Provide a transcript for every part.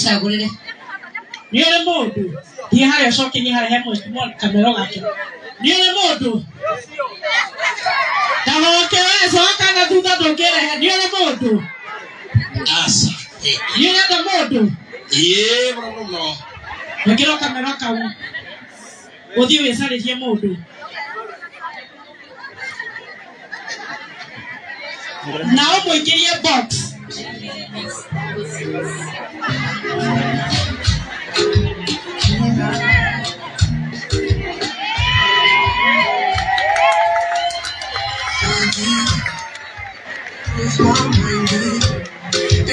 Sagurire. Niole modu. Ni haya shoki ni haya hemo small kamera gake. Niole modu. Tahoke so kana tuta tokere niole modu. Asa. Niole da modu. Ye bro. Nikiro kamera kawu. Odi wesale je modu. Now we get your box.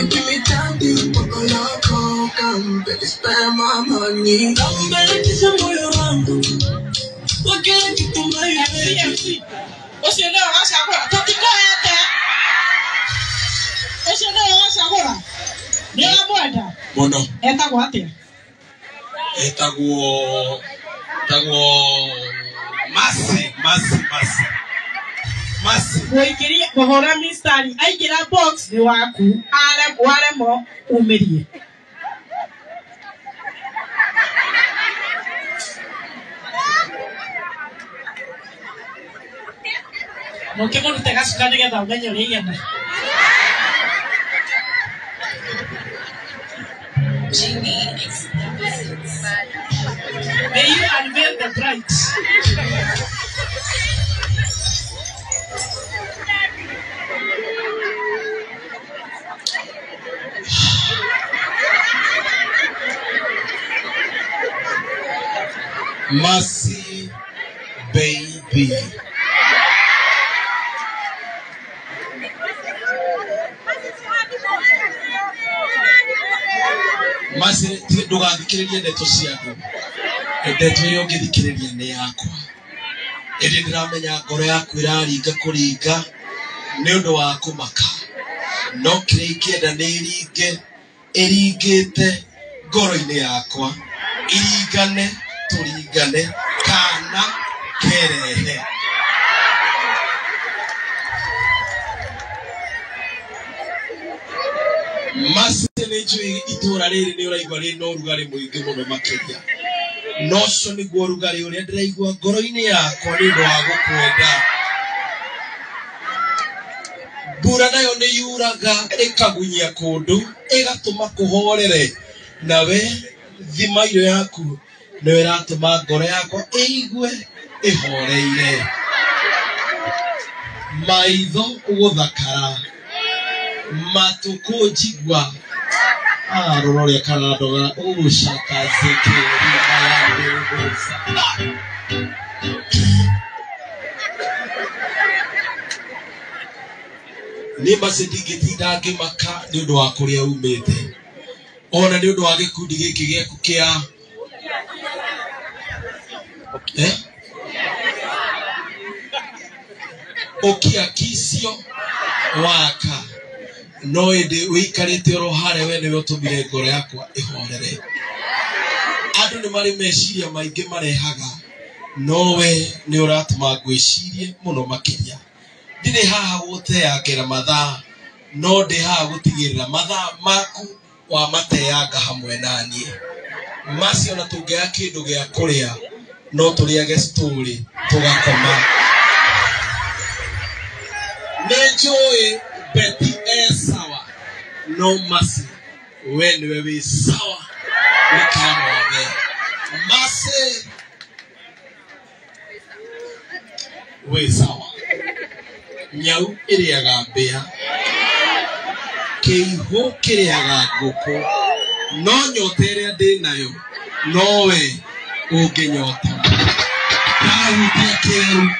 Give me time to put on your coke and baby spend my money. I'm better to some more around. What can I get to my head? What's your name? What's your name? Talk to go ahead. What's your name? What's your name? Nela moeda. Bono. Eta guate. Eta guo. Masi. Boy kiri bohora mistari. Ai kira box ni waku. Wale mo umeri. No que no te hagas carne que da uña orilla. May you unveil the bright. Mercy, baby. Mercy, doga dikiriye neto siago. Neto yoge dikiriye ne yakwa. Ede ndramenya ngoro yaku iraringa kuringa ne undu wa kumaka. No kirikenda ne iringite ngoro-ini yakwa. Irigane turigane kana kerehe. Masene jui itura riri ni uraigwa ri no rugari muingi muno makiria. Noco ni guo rugari uria ndiraigwa ngoro-ini yakwa ni undu wa gukwenda. Mbura nayo ni yuraga ikagunyia kundu igatuma kuhorere nawe thima irio yaku no iratuma ngoro yakwa iigue ihoreire. Maitho guthakara matuku njigua roria karadoga ugucaka zikiri mayandugusa. Ni masindigitinda ngimaka ni undu wa kuria umite ona ni undu wa gikundi giki giaku kia okia kisio waka no ende uikarite oro hare we ni utumire ngoro yakwa ihorere. Andu ni mari meciria maingi marehaga no we ni uratuma ngwicirie muno makiria. Ndire haha guteangera mathaa no ndi haha gutigirira mathaa maku wa mateanga hamwe nanie. Macio na tungea kindu gia kuria no turiage story tugakoma. Nenjoy Betty sawa no Mercy when we be sawa we come over. Mercy we sawa nyau iriaga mbia kiihu kiriaga nguku no nyotere ndi nayo no we unginyota Daudi Keru.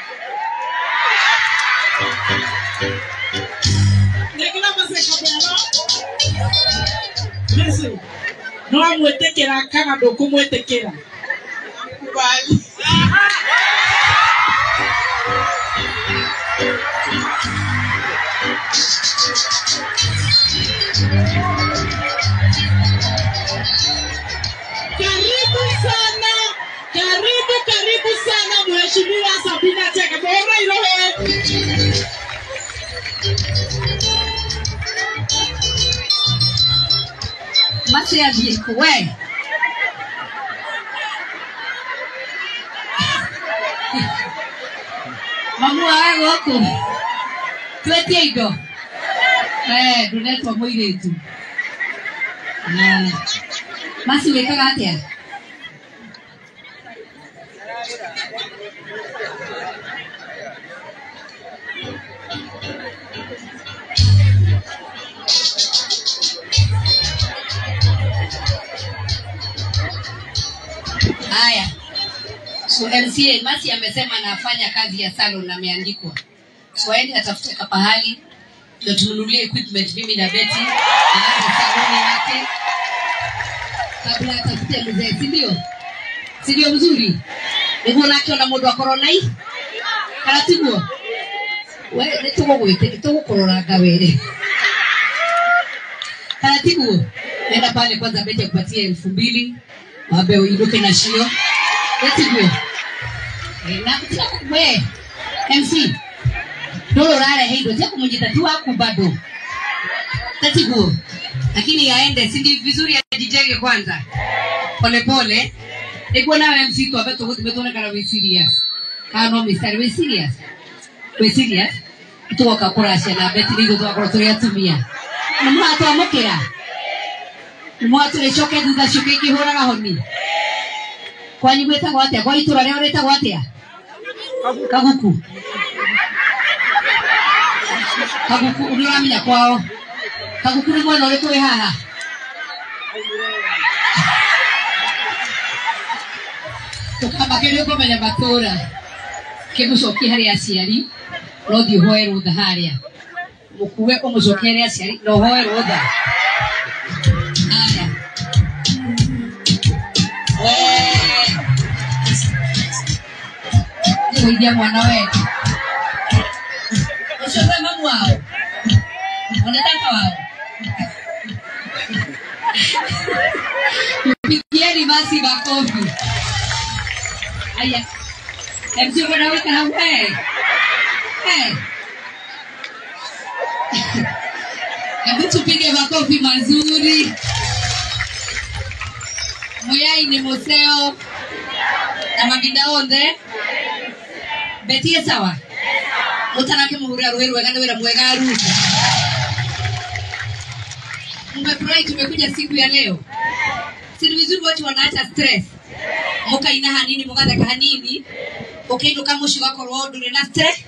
Listen, no amwetekera kana ndukumwetekera. Bali. Karibu sana mheshimiwa Sabina Chege. Bora irohe. Mercy Mose athiko we. Mamu wangu huko. Twetie indo. Ndunetwa muiretu. Masi wekaga atia. Haya. So MCA Masi amesema anafanya kazi ya salon na ameandikwa. So aende atafute kapahali ndio tununulie equipment mimi na Betty na salon yake. Kabla atafute mzee, si ndio? Si ndio mzuri? Ndio nakiona mundu wa corona hii. Karatibu. Wewe nitugo gwite nitugo korora ngawere. Karatibu. Nenda pale kwanza Betty akupatie 2000. Wabe uinuke na shio. Karatibu. Na we MC. Dolo rare heido je kumjitatu wako bado. Karatibu. Lakini aende si vizuri ajitenge kwanza. Pole pole. Iko na MC tu abeto tumetona kana we serious. Kano Mr. we serious. We serious. Tu wakakurasha na Betty ndio tu akorotoria tumia. Mwa atu amokera. Mwa atu le shoke duda shoke ki horaga honi. Kwa nyibeta kwa atia, kwa itura leo leta kwa atia. Kaguku. Kaguku uliramenya kwao. Kaguku ni mwana oleto we haha. Tukamba kero kwa menya batora. Kemucoki hari aciari. No thi hoe rutha haria. Mukuwe umucokere aciari no hoe rutha. Aya. Ndio mwana wetu. Ushowe mamu wao. Unataka wao. Pigieni basi makofi. Aya. MC unaweka na wewe. Hebu tupige makofi mazuri. Muyai ni Moseo. Na mabinda onde. Betie sawa. Mutanake muhura ruheru wegana wera mwegaru. Mmefurahi tumekuja siku ya leo. Si vizuri watu wanaacha stress. Muka ina hanini mugataka hanini. Okendo kama ushiga korwo ndure na stress.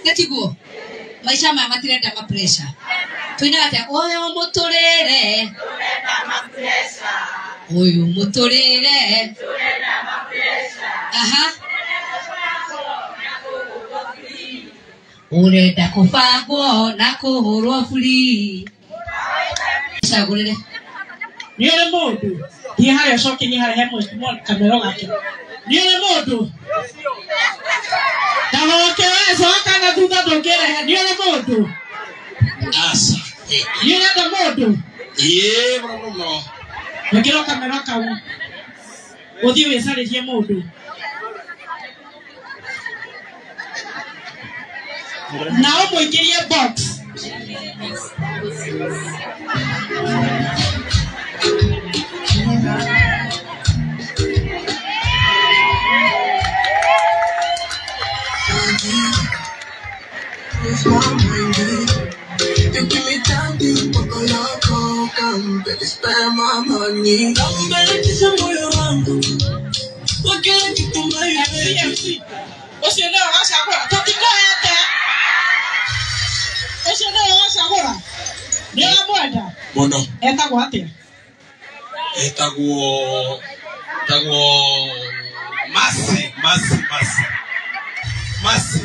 Netiguo. Maisha maya matirenda ma pressure. Tuina ata oyo muturere. Turenda ma pressure. Oyo muturere. Turenda ma pressure. Aha. Urenda kufagwo na kuhurwo free. Sagurire. Niole mundu. Ni haya shoki ni haya hemo kamera gake. Niole mundu. Tahoke soka na tuta tokere. Niole mundu. Asa. Niole da mundu. Bro. Nikiro kamera kawu. Uthi wesaririe mundu. Now we get your box. You give me time to buckle up, come, baby, spend my money. I'm better to some moyo wangu. What can I do to my MC? What's your name? What's your name? Don't you go out there? What's your name? What's your name? Nila mwenda. Mono. Etagwo atia? Etagwo Masi.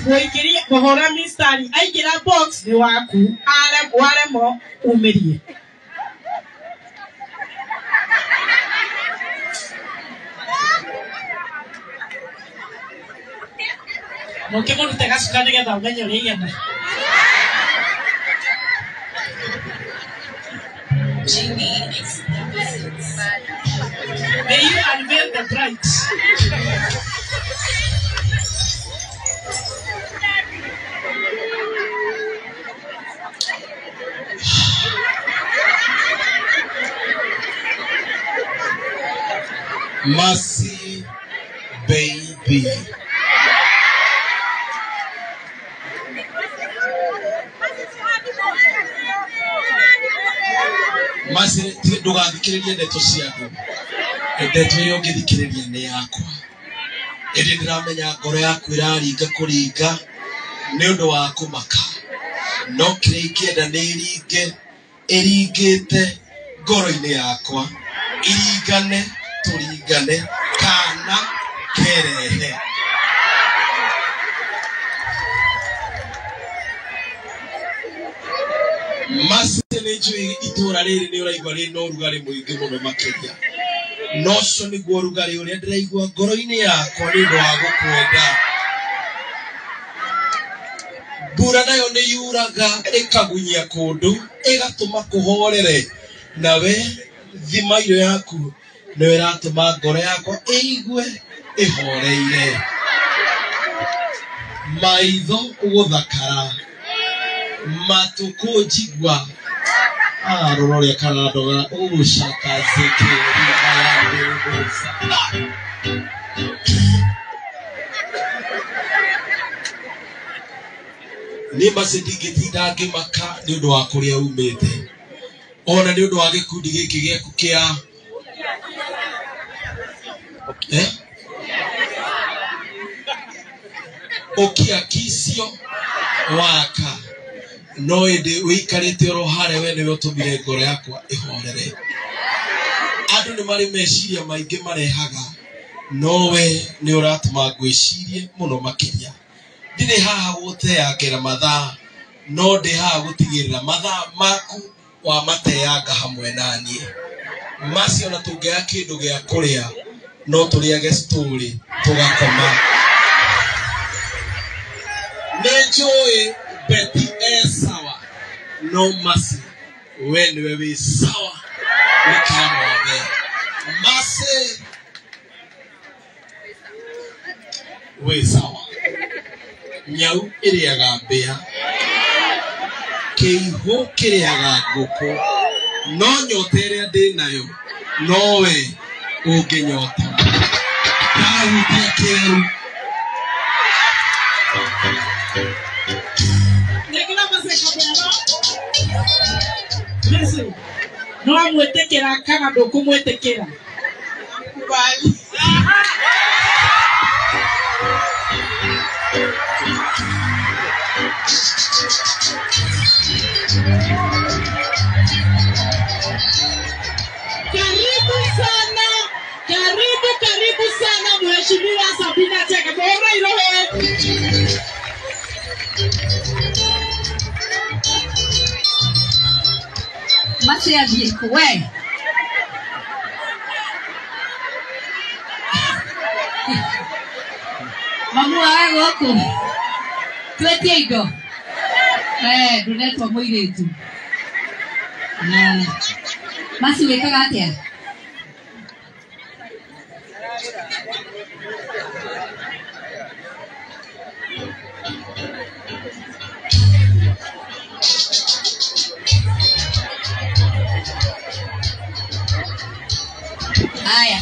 Woikirie kuhora mistari aigira box ni waku aremo umerie. Mokemo nitega sukani getha umenye uri igana. May you unveil the bright. Mercy baby. Mercy ndugathikiririe ndeto ciaku. Ndeto yo ngithikiriria ni yakwa. Indi ndiramenya ngoro yaku iraringa kuringa ni undu wa kumaka. No kirekienda ni iringite ngoro-ini yakwa. Iringane turingane kana kerehe. Mercy ni njui itura riri ni uraigua ri no rugari muingi muno makiria. No so ni guo rugari uria ndiraigua ngoro-ini yakwa ni undu wa gukwenda. Mbura nayo ni yuraga ikagunyia kundu igatuma kuhorere nawe thima irio yaku no iratuma ngoro yakwa iigue ihoreire. Maitho guthakara matuku njigua aroria karadoga ugushaka zekeri ayande ugusa. Ni Mercy ndingitinda ngimaka ni undu wa kuria umite ona ni undu wa gikundi giki giaku kia okia kisio waka no indi wikarite ro hare we ni utumire ngoro yakwa ihorere. Andu ni mari meciria maingi marehaga no we ni uratuma ngwicirie muno makiria. Ndire haha guteangera mathaa no ndi haha gutigirira mathaa maku wa mateanga hamwe nanie. Mercy ona tungea kindu gia kuria no turiage story tugakoma. Nenjoy Betty sawa no Mercy we niwe wi sawa wikamothe. Mercy we sawa nyau iriaga mbia kiihu kiriaga nguku no nyota iria ndi nayo no we unginyota ndahutia kiru. Mercy no amwetekera kana ndukumwetekera kubali. Karibu sana mheshimiwa Sabina Chege. Bora irohe. Mercy agiku we. Mamu ago ku. Twetie indo. Ndunetwa muiretu. Mercy wekaga atia? Haya.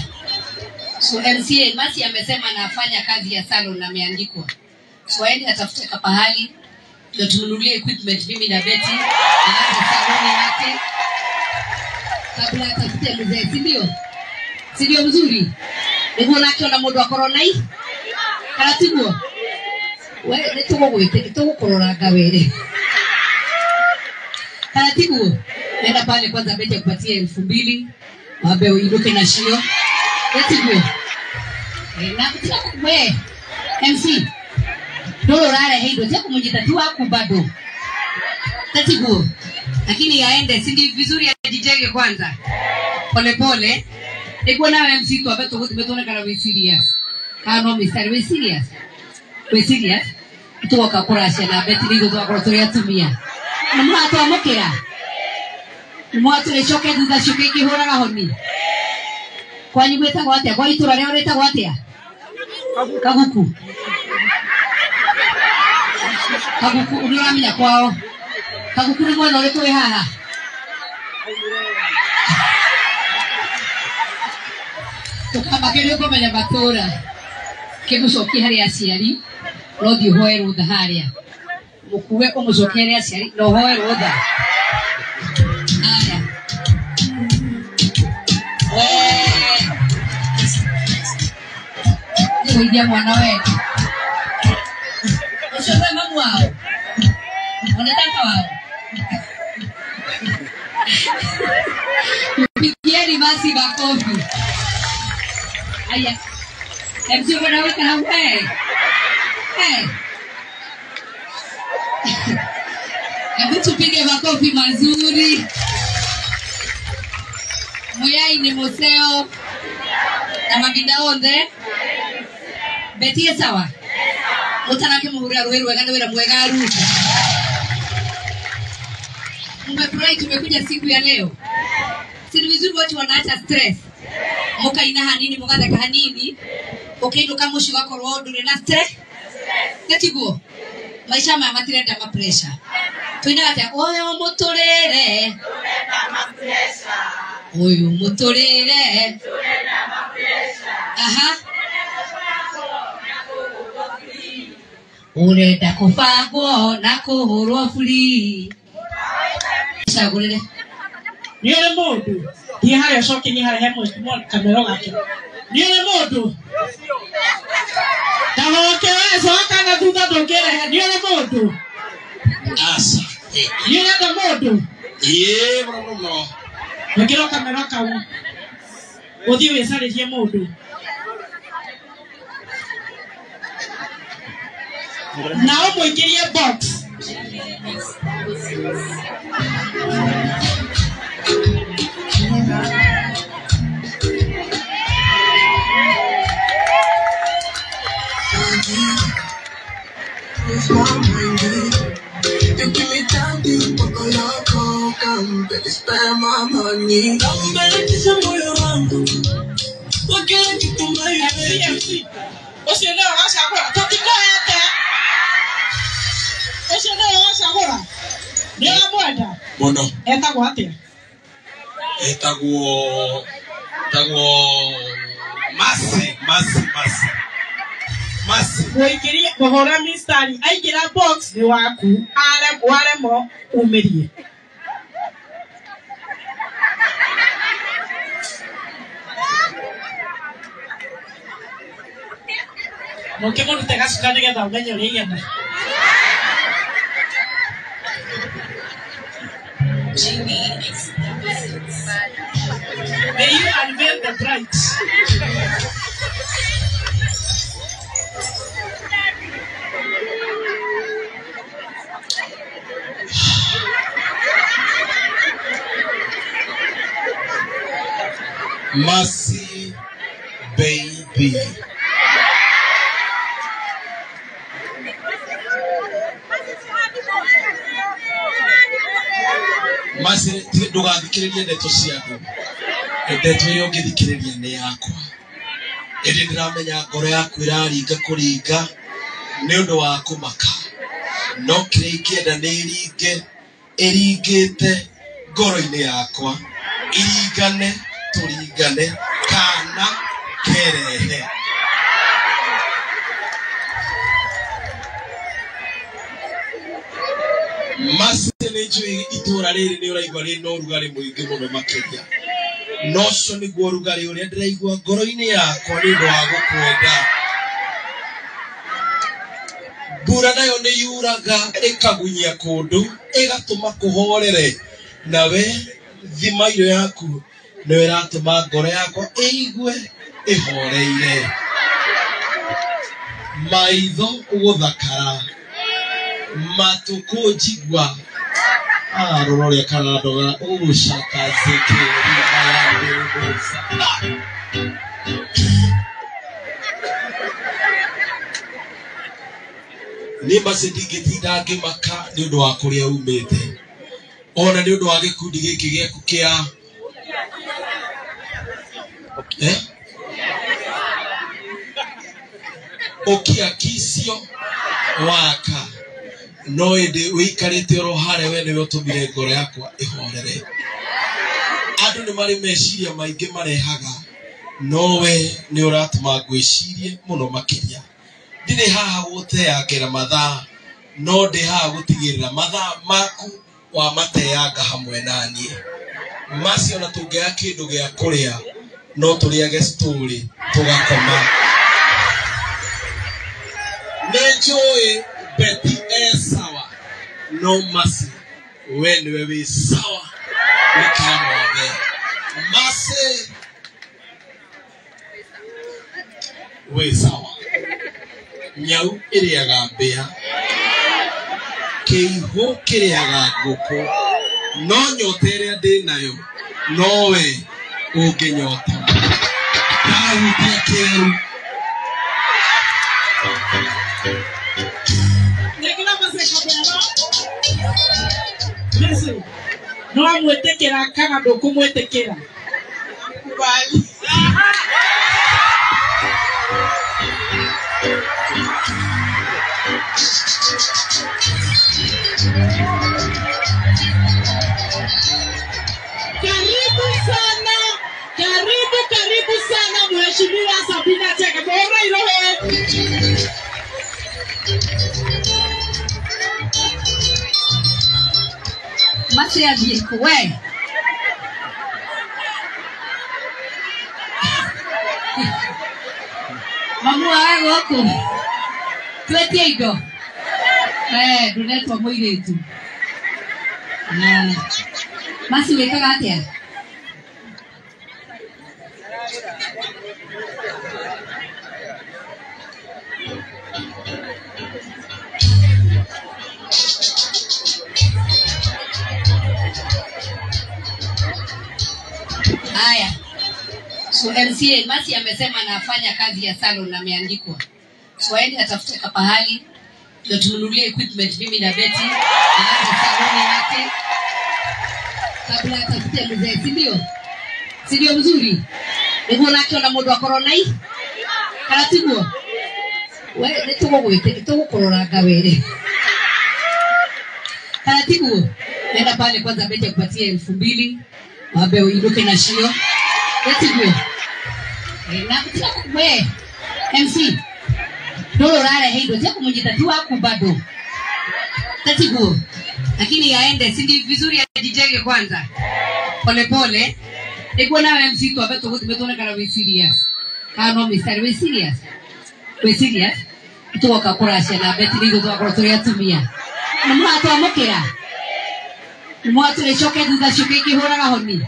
So MCA Mercy amesema anafanya kazi ya salon na ameandikwa. So aende atafute kapahali ndio tununulie equipment mimi na Betty aanze salon yake. Kabla atafute mzee, si ndio? Si ndio mzuri? Ndio nakiona mundu wa corona hii. Karatibu. We nitugo gwite nitugo korora ngawere. Karatibu. Nenda pale kwanza Betty akupatie 2000. Wabe uinuke na shio. Karatibu. Na we MC. Dolo rare heido je kumjita tu wako bado. Karatibu. Lakini aende si vizuri ajijenge kwanza. Pole pole. Ego na MC tu abeto tumetona kana we serious. Kano Mr. we serious. We serious. Tu wakakurasha na Betty nigo tu akorotoria tumia. Mwato amokera. Mwato le choke duda choke ki hora honi. Kwani gweta gwatia kwa itura leo leta gwatia. Kaguku. Kaguku uliramia kwao. Kaguku ni mwana ole kwa haha. tukamba kiri kumenya matura kimucokie hari aciari no thi hoe rutha haria mukuwe umucokie hari aciari no hoe rutha aya Niweithia mwana wetu ucio we mamu wao one tata wao pigieni basi makofi aya MC wanaweka hau hebu tupige makofi mazuri Muyai ni museo na mabinda onde betie sawa utanake muhura ruweru wegana wera mwega aruta mmefurahi tumekuja siku ya leo si vizuri watu wanaacha stress mukaina hanini mugatheka hanini ukainuka mushi gakorwo ndure na stress netiguo maisha maya matirenda ma pressure twina ati oyo muturire turenda ma pressure oyo muturire turenda ma pressure aha urenda kubagwo na kuhurwo free sagurire ni ole mundu ni haya shoki ni haya hemo small kamera gake ni ole mundu tahoke soka na thutha ndongere ni ole mundu asa ni ole mundu no ngiro kamera kau uthi wicaririe mundu na umuingirie box You give me time to poco loco, come baby, spend my money. Come baby, kisha moyo wangu, wakera kitumai. MC Osiele wasakora totiko yete Osiele wasakora Nela mwenda Mono Etagwo atia Etagwo Masi Kuingiria kuhora mistari aingira box ni waku waremo umirie Mokemo nutega sukani getha umenye uri igenda May you unveil the bright Mercy baby Mercy ndugathikiririe ndeto ciaku ndeto yo ngithikiriria ni yakwa indi ndiramenya ngoro yaku iraringa kuringa ni undu wa kumaka no kire ikienda ni iringite ngoro-ini yakwa iringane turingane kana kerehe Mercy ni njui itura riri ni uraigwa ri no rugari muingi muno makiria no so ni guo rugari uria ndiraigwa ngoro-ini yakwa ni undu wa gukwenda mbura nayo ni yuraga ikagunyia kundu igatuma kuhorere nawe thima irio yaku no iratuma ngoro yakwa iigue ihoreire maitho guthakara matuko jigwa aroria karadoga ushaka zekeri ayarusa ni masindigitinda ngimaka ni undu wa kuria umite ona ni undu wa gikundi giki giaku kia okia kisio waka no ende wikarite ro hare we ni utumire ngoro yakwa ihorere andu ni mari meciria maingi marehaga nowe ni uratuma gwicirie muno makiria ndire haha guteangera mathaa no ndi haha gutigirira mathaa maku wa mateanga hamwe nanie masi ona tungea kindu gia kuria no turiage story tugakoma Nejoy Betty sawa no masi when we sawa we come over masi we sawa nyau iriaga mbia keiho kiriaga nguku no nyotere ndi nayo nowe unginyota tautia keru Listen, no amwetekera kana dokumwetekera kubali karibu sana mheshimiwa Sabina Chege bora irohe Masi ya jiko we mamu wangu huku tuetie ido dunetwa mwiretu masi wekaga atia haya. So MCA Masi amesema anafanya kazi ya salon na ameandikwa. So aende atafute kapahali ndio tununulie equipment mimi na Betty aanze saloni yake. Kabla atafute mzee, si ndio? Si ndio mzuri? Ndio nakiona modo wa corona hii. Karatibu. Wewe nituko gwete nituko corona gawere. Karatibu. Nenda pale kwanza Betty akupatie 2000. Wabe uinuke na shio. Karatibu. Na we MC dolo rare heido japo mjitatua kubado tatibu lakini yaende sindi vizuri ajijenge kwanza pole pole iko na MC tu abeto tumetona kana we serious kano Mr. we serious tu wakakurasha na beti nigo tu wakorotoria tumia mwa atu amokera mwa tu le shoke duda shoke ki hora honi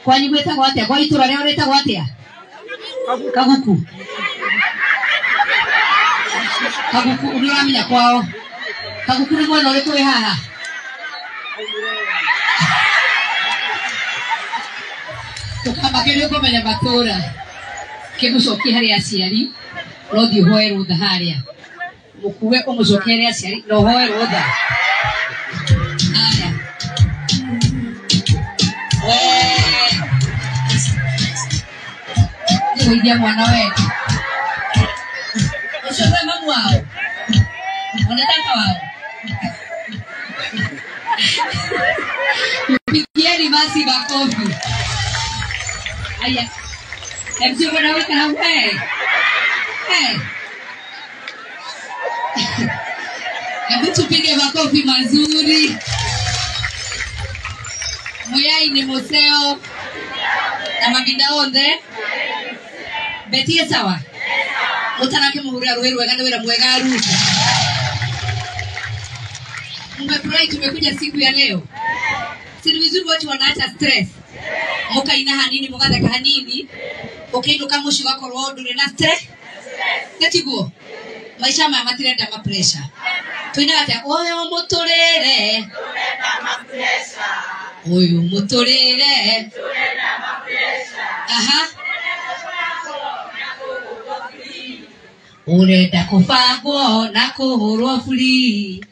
kwani gweta gwate kwa itura leo leta gwate Kaguku uliramia kwao Kaguku ni mwana ule kwe haha tukamba kele kwa menya batora kemusoki hari asiari lodi hoe ruda haria mukuwe umusoki hari asiari no hoe ruda aya kuidia mwana wetu ushowe mamu wao wanataka wao pigieni basi makofi aya MC wanaweka hawe hebu tupige makofi mazuri Muyai ni museo na magindaonde Betty sawa utanake muhura ruweru wegana wera mwegaru umefurahi tumekuja siku ya leo si vizuri watu wanaacha stress mukaina hanini mugada kahanini ukaindo kama ushi wako rodo na stress tatigo maisha mama tirenda ma pressure tuinata oyo motorere turenda ma pressure oyo motorere turenda ma pressure aha urenda kufagwo na kuhurwo free